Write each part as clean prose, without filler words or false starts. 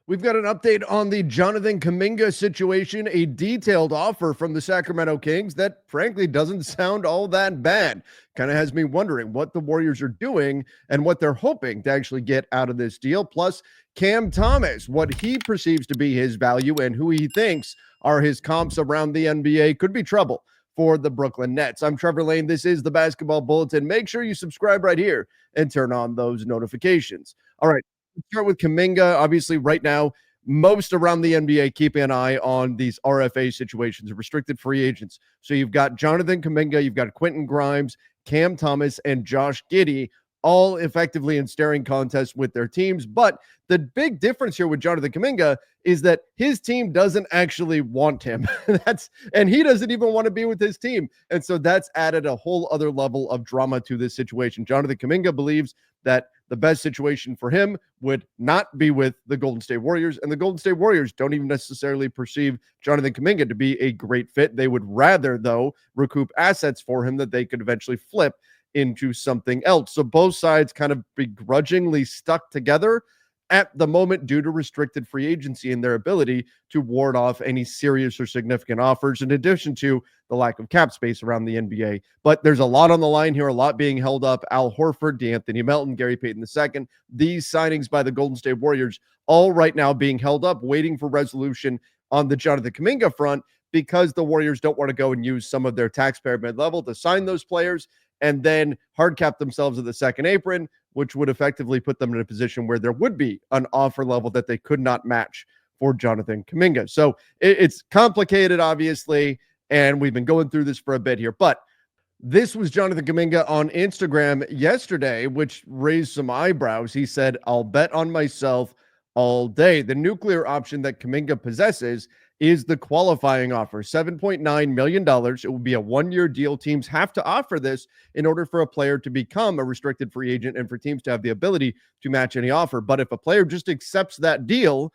We've got an update on the Jonathan Kuminga situation, a detailed offer from the Sacramento Kings that frankly doesn't sound all that bad. Kind of has me wondering what the Warriors are doing and what they're hoping to actually get out of this deal. Plus, Cam Thomas, what he perceives to be his value and who he thinks are his comps around the NBA could be trouble for the Brooklyn Nets. I'm Trevor Lane. This is the Basketball Bulletin. Make sure you subscribe right here and turn on those notifications. All right. Start with Kuminga. Obviously, right now, most around the NBA keeping an eye on these RFA situations, restricted free agents. So you've got Jonathan Kuminga, you've got Quentin Grimes, Cam Thomas, and Josh Giddey, all effectively in staring contests with their teams. But the big difference here with Jonathan Kuminga is that his team doesn't actually want him. And he doesn't even want to be with his team. And so that's added a whole other level of drama to this situation. Jonathan Kuminga believes that the best situation for him would not be with the Golden State Warriors, and the Golden State Warriors don't even necessarily perceive Jonathan Kuminga to be a great fit. They would rather, though, recoup assets for him that they could eventually flip into something else. So both sides kind of begrudgingly stuck together at the moment due to restricted free agency and their ability to ward off any serious or significant offers, in addition to the lack of cap space around the NBA. But there's a lot on the line here, a lot being held up. Al Horford, DeAnthony Melton, Gary Payton II, these signings by the Golden State Warriors, all right now being held up, waiting for resolution on the Jonathan Kuminga front, because the Warriors don't want to go and use some of their taxpayer mid-level to sign those players and then hard cap themselves at the second apron, which would effectively put them in a position where there would be an offer level that they could not match for Jonathan Kuminga. So it's complicated, obviously, and we've been going through this for a bit here. But this was Jonathan Kuminga on Instagram yesterday, which raised some eyebrows. He said, "I'll bet on myself all day." The nuclear option that Kuminga possesses is the qualifying offer, $7.9 million. It will be a one-year deal. Teams have to offer this in order for a player to become a restricted free agent and for teams to have the ability to match any offer. But if a player just accepts that deal,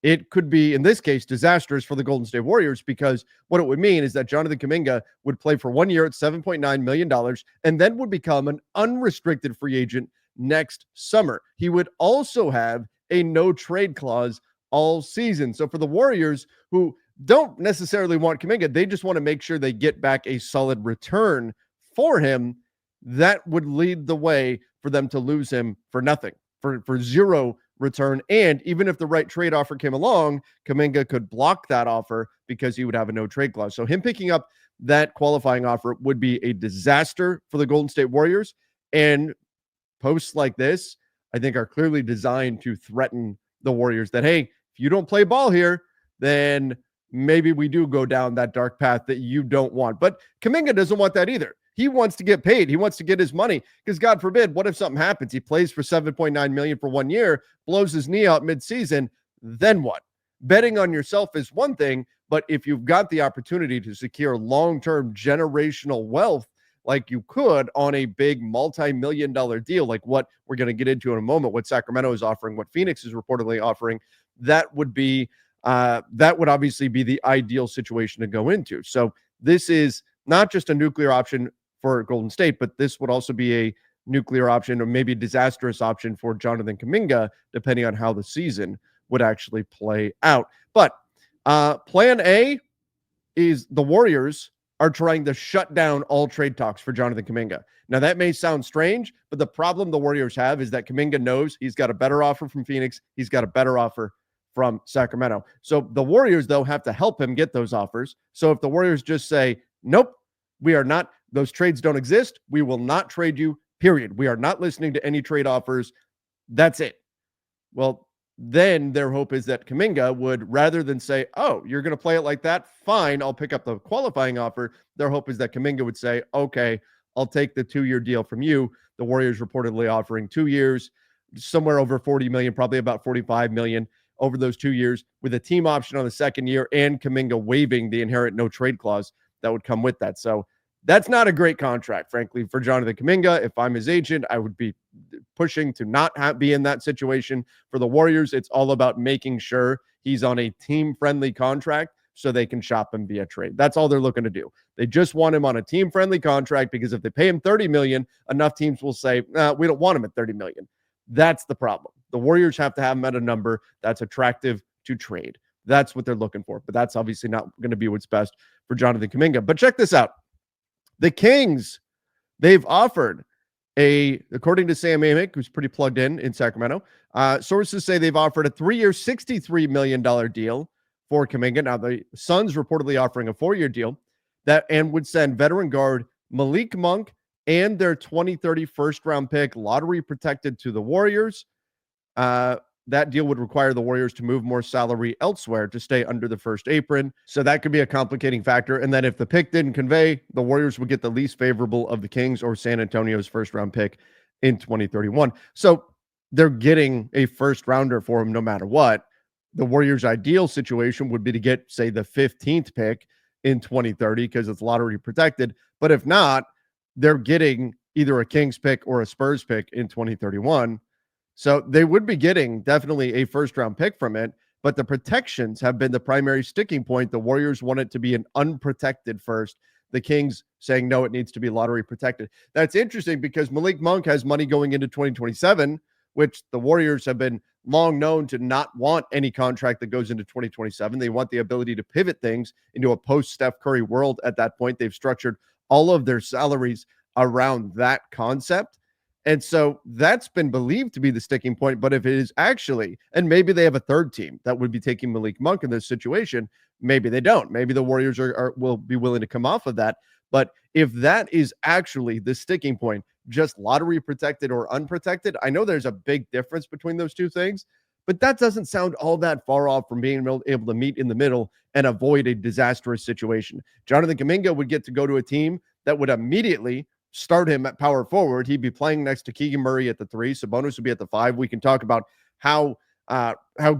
it could be, in this case, disastrous for the Golden State Warriors, because what it would mean is that Jonathan Kuminga would play for 1 year at $7.9 million and then would become an unrestricted free agent next summer. He would also have a no-trade clause all season. So for the Warriors, who don't necessarily want Kuminga, they just want to make sure they get back a solid return for him, that would lead the way for them to lose him for nothing, for zero return. And even if the right trade offer came along, Kuminga could block that offer because he would have a no trade clause. So him picking up that qualifying offer would be a disaster for the Golden State Warriors. And posts like this, I think, are clearly designed to threaten the Warriors that, hey, if you don't play ball here, then maybe we do go down that dark path that you don't want. But Kuminga doesn't want that either. He wants to get paid. He wants to get his money, because God forbid, what if something happens? He plays for $7.9 million for 1 year, blows his knee out midseason, then what? Betting on yourself is one thing, but if you've got the opportunity to secure long-term generational wealth, like you could on a big multi-million-dollar deal, like what we're going to get into in a moment, what Sacramento is offering, what Phoenix is reportedly offering, that would obviously be the ideal situation to go into. So this is not just a nuclear option for Golden State, but this would also be a nuclear option, or maybe a disastrous option, for Jonathan Kuminga, depending on how the season would actually play out. But plan A is the Warriors are trying to shut down all trade talks for Jonathan Kuminga. Now, that may sound strange, but the problem the Warriors have is that Kuminga knows he's got a better offer from Phoenix. He's got a better offer from Sacramento. So the Warriors, though, have to help him get those offers. So if the Warriors just say, nope, we are not, those trades don't exist, we will not trade you, period. We are not listening to any trade offers. That's it. Well, then their hope is that Kuminga would, rather than say, oh, you're going to play it like that, fine, I'll pick up the qualifying offer. Their hope is that Kuminga would say, okay, I'll take the 2-year deal from you. The Warriors reportedly offering 2 years, somewhere over 40 million, probably about 45 million over those 2 years, with a team option on the second year and Kuminga waiving the inherent no trade clause that would come with that. So that's not a great contract, frankly, for Jonathan Kuminga. If I'm his agent, I would be pushing to not be in that situation. For the Warriors, it's all about making sure he's on a team-friendly contract so they can shop him via trade. That's all they're looking to do. They just want him on a team-friendly contract, because if they pay him $30 million, enough teams will say, we don't want him at $30 million. That's the problem. The Warriors have to have him at a number that's attractive to trade. That's what they're looking for. But that's obviously not going to be what's best for Jonathan Kuminga. But check this out. The Kings, they've offered according to Sam Amick, who's pretty plugged in Sacramento, sources say they've offered a 3-year, $63 million deal for Kuminga. Now, the Suns reportedly offering a 4-year deal and would send veteran guard Malik Monk and their 2030 first-round pick, lottery protected, to the Warriors. That deal would require the Warriors to move more salary elsewhere to stay under the first apron. So that could be a complicating factor. And then if the pick didn't convey, the Warriors would get the least favorable of the Kings or San Antonio's first-round pick in 2031. So they're getting a first-rounder for him no matter what. The Warriors' ideal situation would be to get, say, the 15th pick in 2030 because it's lottery protected. But if not, they're getting either a Kings pick or a Spurs pick in 2031. So they would be getting definitely a first-round pick from it, but the protections have been the primary sticking point. The Warriors want it to be an unprotected first. The Kings saying, no, it needs to be lottery protected. That's interesting because Malik Monk has money going into 2027, which the Warriors have been long known to not want any contract that goes into 2027. They want the ability to pivot things into a post-Steph Curry world at that point. They've structured all of their salaries around that concept. And so that's been believed to be the sticking point. But if it is actually, and maybe they have a third team that would be taking Malik Monk in this situation, maybe they don't. Maybe the Warriors will be willing to come off of that. But if that is actually the sticking point, just lottery protected or unprotected, I know there's a big difference between those two things, but that doesn't sound all that far off from being able to meet in the middle and avoid a disastrous situation. Jonathan Kuminga would get to go to a team that would immediately start him at power forward. He'd be playing next to Keegan Murray at the 3. Sabonis would be at the 5. We can talk about how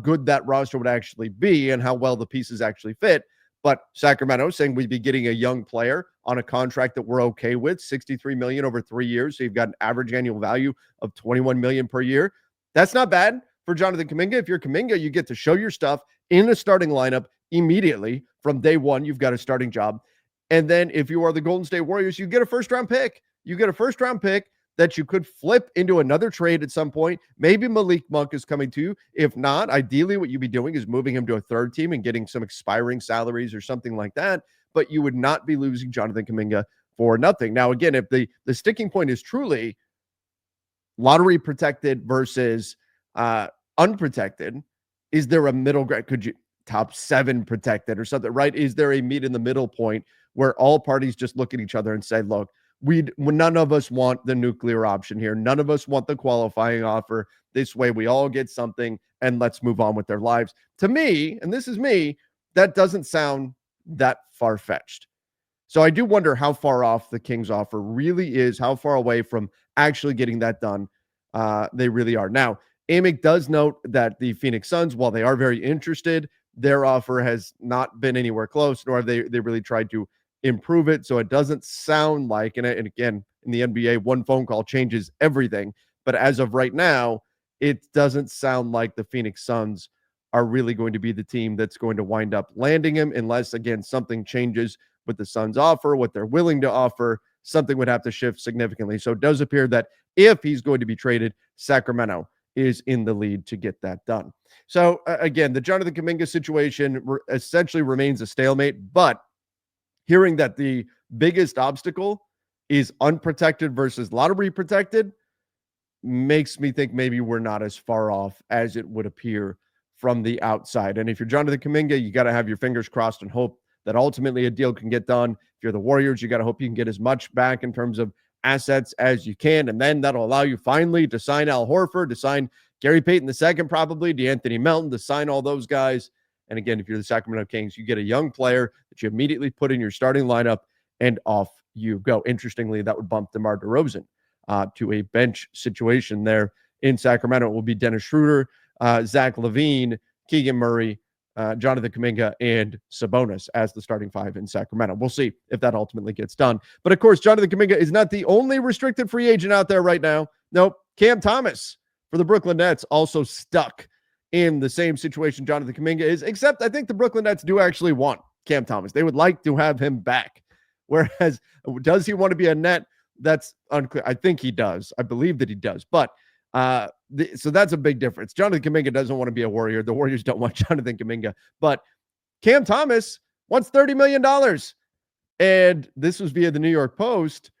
good that roster would actually be and how well the pieces actually fit. But Sacramento saying we'd be getting a young player on a contract that we're okay with, $63 million over 3 years. So you've got an average annual value of $21 million per year. That's not bad for Jonathan Kuminga. If you're Kuminga, you get to show your stuff in a starting lineup immediately from day one. You've got a starting job. And then if you are the Golden State Warriors, you get a first-round pick. You get a first-round pick that you could flip into another trade at some point. Maybe Malik Monk is coming to you. If not, ideally what you'd be doing is moving him to a third team and getting some expiring salaries or something like that. But you would not be losing Jonathan Kuminga for nothing. Now, again, if the sticking point is truly lottery protected versus unprotected, is there a middle ground? Could you top 7 protected or something, right? Is there a meet in the middle point where all parties just look at each other and say, look, none of us want the nuclear option here. None of us want the qualifying offer. This way we all get something and let's move on with their lives. To me, and this is me, that doesn't sound that far-fetched. So I do wonder how far off the Kings offer really is, how far away from actually getting that done they really are. Now, Amick does note that the Phoenix Suns, while they are very interested, their offer has not been anywhere close, nor have they really tried to improve it. So it doesn't sound like, and again, in the NBA, one phone call changes everything. But as of right now, it doesn't sound like the Phoenix Suns are really going to be the team that's going to wind up landing him, unless, again, something changes with the Suns' offer, what they're willing to offer. Something would have to shift significantly. So it does appear that if he's going to be traded, Sacramento is in the lead to get that done. So again, the Jonathan Kuminga situation essentially remains a stalemate, but hearing that the biggest obstacle is unprotected versus lottery protected makes me think maybe we're not as far off as it would appear from the outside. And if you're Jonathan Kuminga, you got to have your fingers crossed and hope that ultimately a deal can get done. If you're the Warriors, you got to hope you can get as much back in terms of assets as you can. And then that'll allow you finally to sign Al Horford, to sign Gary Payton II, probably DeAnthony Melton, to sign all those guys. And again, if you're the Sacramento Kings, you get a young player that you immediately put in your starting lineup and off you go. Interestingly, that would bump DeMar DeRozan to a bench situation there in Sacramento. It will be Dennis Schroeder, Zach LaVine, Keegan Murray, Jonathan Kuminga, and Sabonis as the starting 5 in Sacramento. We'll see if that ultimately gets done. But of course, Jonathan Kuminga is not the only restricted free agent out there right now. Nope. Cam Thomas for the Brooklyn Nets also stuck in the same situation Jonathan Kuminga is, except I think the Brooklyn Nets do actually want Cam Thomas. They would like to have him back. Whereas, does he want to be a Net? That's unclear. I think he does. I believe that he does. But So that's a big difference. Jonathan Kuminga doesn't want to be a Warrior. The Warriors don't want Jonathan Kuminga, but Cam Thomas wants $30 million. And this was via the New York Post.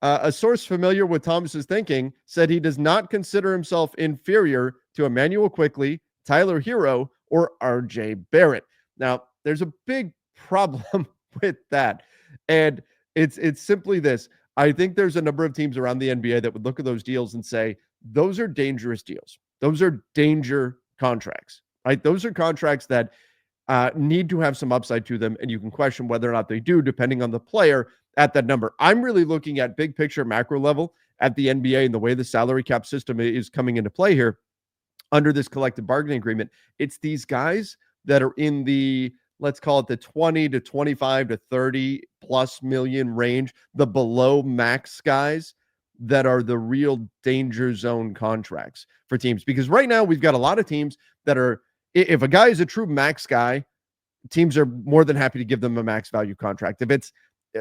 A source familiar with Thomas's thinking said he does not consider himself inferior to Emmanuel Quickley, Tyler Hero, or RJ Barrett. Now, there's a big problem with that. And it's simply this. I think there's a number of teams around the NBA that would look at those deals and say, those are dangerous deals. Those are danger contracts, right? Those are contracts that need to have some upside to them, and you can question whether or not they do, depending on the player at that number. I'm really looking at big picture, macro level at the NBA and the way the salary cap system is coming into play here under this collective bargaining agreement. It's these guys that are in the, let's call it the 20 to 25 to 30 plus million range, the below max guys that are the real danger zone contracts for teams. Because right now we've got a lot of teams that are, if a guy is a true max guy, teams are more than happy to give them a max value contract. If it's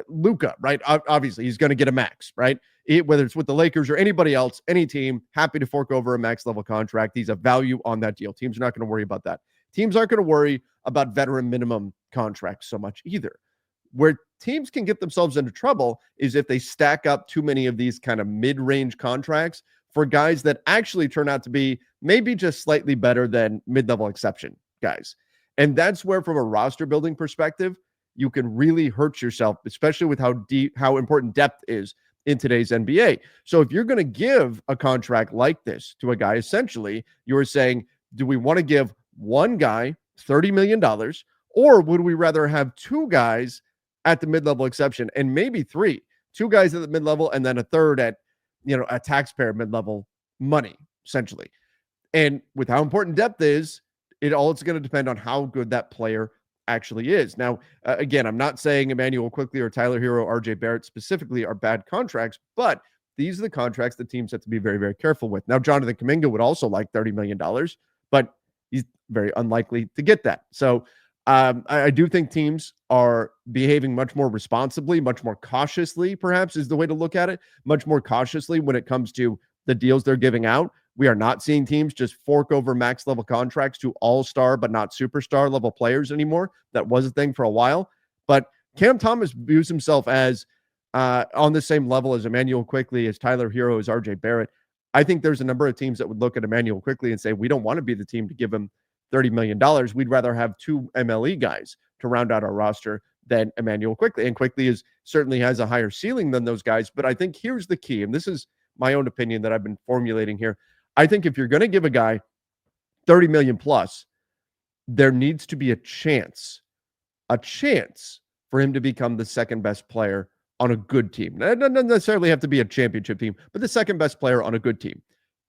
Luka, right? Obviously, he's going to get a max, right? Whether it's with the Lakers or anybody else, any team, happy to fork over a max level contract. He's a value on that deal. Teams are not going to worry about that. Teams aren't going to worry about veteran minimum contracts so much either. Where teams can get themselves into trouble is if they stack up too many of these kind of mid-range contracts for guys that actually turn out to be maybe just slightly better than mid-level exception guys. And that's where, from a roster building perspective, you can really hurt yourself, especially with how important depth is in today's NBA. So if you're going to give a contract like this to a guy, essentially, you're saying, do we want to give one guy $30 million, or would we rather have two guys at the mid-level exception and maybe two guys at the mid-level and then a third at, a taxpayer mid-level money, essentially. And with how important depth is, it's going to depend on how good that player actually is. Now, again, I'm not saying Emmanuel Quickley or Tyler Hero, RJ Barrett specifically are bad contracts, but these are the contracts that teams have to be very, very careful with. Now, Jonathan Kuminga would also like $30 million, but he's very unlikely to get that. So I do think teams are behaving much more responsibly, much more cautiously, perhaps is the way to look at it, much more cautiously when it comes to the deals they're giving out. We are not seeing teams just fork over max level contracts to all-star but not superstar level players anymore. That was a thing for a while. But Cam Thomas views himself as on the same level as Emmanuel Quickley, as Tyler Hero, as RJ Barrett. I think there's a number of teams that would look at Emmanuel Quickley and say, we don't want to be the team to give him $30 million. We'd rather have two MLE guys to round out our roster than Emmanuel Quickley. And Quickley certainly has a higher ceiling than those guys. But I think here's the key, and this is my own opinion that I've been formulating here. I think if you're going to give a guy 30 million plus, there needs to be a chance for him to become the second best player on a good team. It doesn't necessarily have to be a championship team, but the second best player on a good team,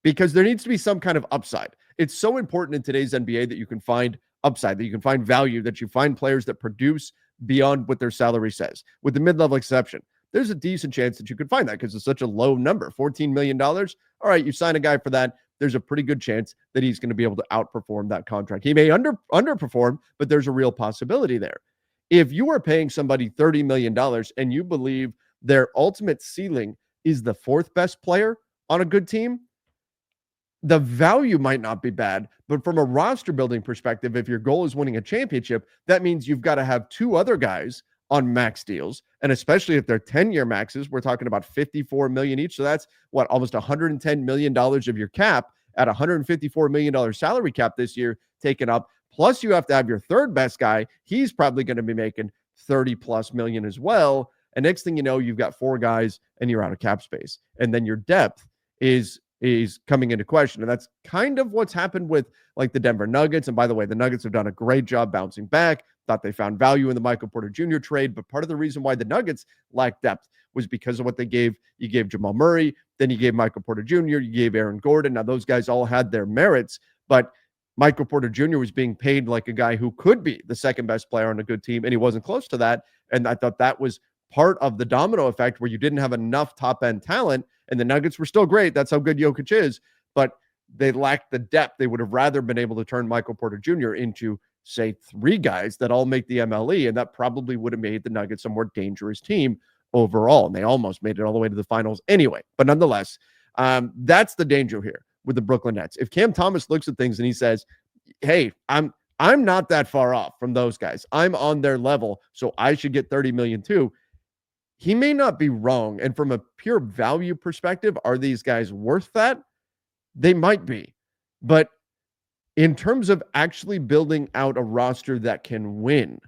because there needs to be some kind of upside. It's so important in today's NBA that you can find upside, that you can find value, that you find players that produce beyond what their salary says. With the mid-level exception, there's a decent chance that you could find that because it's such a low number, $14 million. All right, you sign a guy for that. There's a pretty good chance that he's going to be able to outperform that contract. He may underperform, but there's a real possibility there. If you are paying somebody $30 million and you believe their ultimate ceiling is the fourth best player on a good team, the value might not be bad, but from a roster building perspective, if your goal is winning a championship, that means you've got to have two other guys on max deals. And especially if they're 10-year maxes, we're talking about $54 million each. So that's almost $110 million of your cap at $154 million salary cap this year taken up. Plus you have to have your third best guy. He's probably going to be making 30 plus million as well. And next thing you know, you've got four guys and you're out of cap space. And then your depth is coming into question. And that's kind of what's happened with like the Denver Nuggets. And by the way, the Nuggets have done a great job bouncing back. Thought they found value in the Michael Porter Jr. trade. But part of the reason why the Nuggets lacked depth was because of what they gave. You gave Jamal Murray, then you gave Michael Porter Jr., you gave Aaron Gordon. Now those guys all had their merits, but Michael Porter Jr. was being paid like a guy who could be the second best player on a good team, and he wasn't close to that. And I thought that was part of the domino effect where you didn't have enough top-end talent, and the Nuggets were still great. That's how good Jokic is, but they lacked the depth. They would have rather been able to turn Michael Porter Jr. into, say, three guys that all make the MLE, and that probably would have made the Nuggets a more dangerous team overall. And they almost made it all the way to the finals anyway. But nonetheless, that's the danger here. with the Brooklyn Nets. If Cam Thomas looks at things and he says, hey, I'm not that far off from those guys. I'm on their level, so I should get 30 million too. He may not be wrong. And from a pure value perspective, are these guys worth that? They might be. But in terms of actually building out a roster that can win,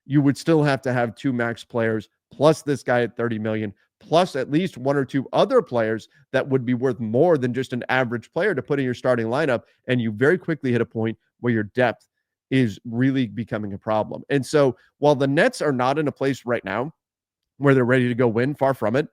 you would still have to have 2 max players plus this guy at 30 million, plus at least 1 or 2 other players that would be worth more than just an average player to put in your starting lineup. And you very quickly hit a point where your depth is really becoming a problem. And so while the Nets are not in a place right now where they're ready to go win, far from it,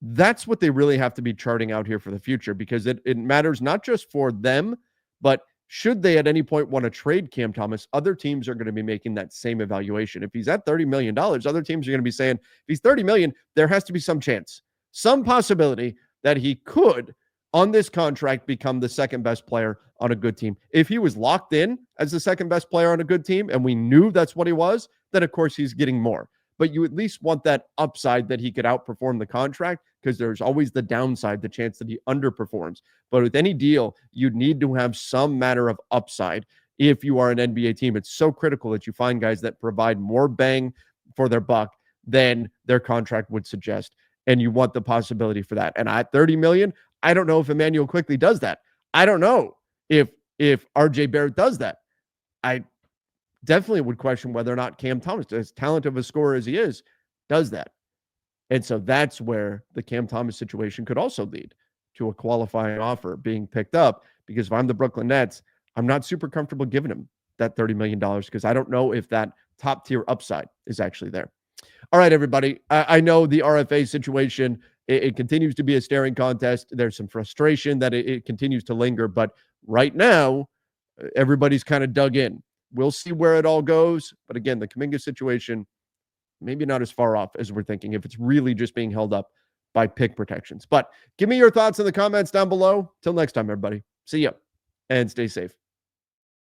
that's what they really have to be charting out here for the future, because it matters not just for them, but should they at any point want to trade Cam Thomas, other teams are going to be making that same evaluation. If he's at $30 million, other teams are going to be saying, if he's 30 million, there has to be some chance, some possibility that he could, on this contract, become the second best player on a good team. If he was locked in as the second best player on a good team, and we knew that's what he was, then of course he's getting more. But you at least want that upside that he could outperform the contract, because there's always the downside, the chance that he underperforms. But with any deal, you need to have some matter of upside. If you are an NBA team, it's so critical that you find guys that provide more bang for their buck than their contract would suggest. And you want the possibility for that. And at 30 million, I don't know if Emmanuel Quickley does that. I don't know if RJ Barrett does that. I definitely would question whether or not Cam Thomas, as talented of a scorer as he is, does that. And so that's where the Cam Thomas situation could also lead to a qualifying offer being picked up, because if I'm the Brooklyn Nets, I'm not super comfortable giving him that $30 million, because I don't know if that top tier upside is actually there. All right, everybody. I know the RFA situation, it continues to be a staring contest. There's some frustration that it continues to linger, but right now, everybody's kind of dug in. We'll see where it all goes. But again, the Kuminga situation, maybe not as far off as we're thinking, if it's really just being held up by pick protections. But give me your thoughts in the comments down below. Till next time, everybody. See ya and stay safe.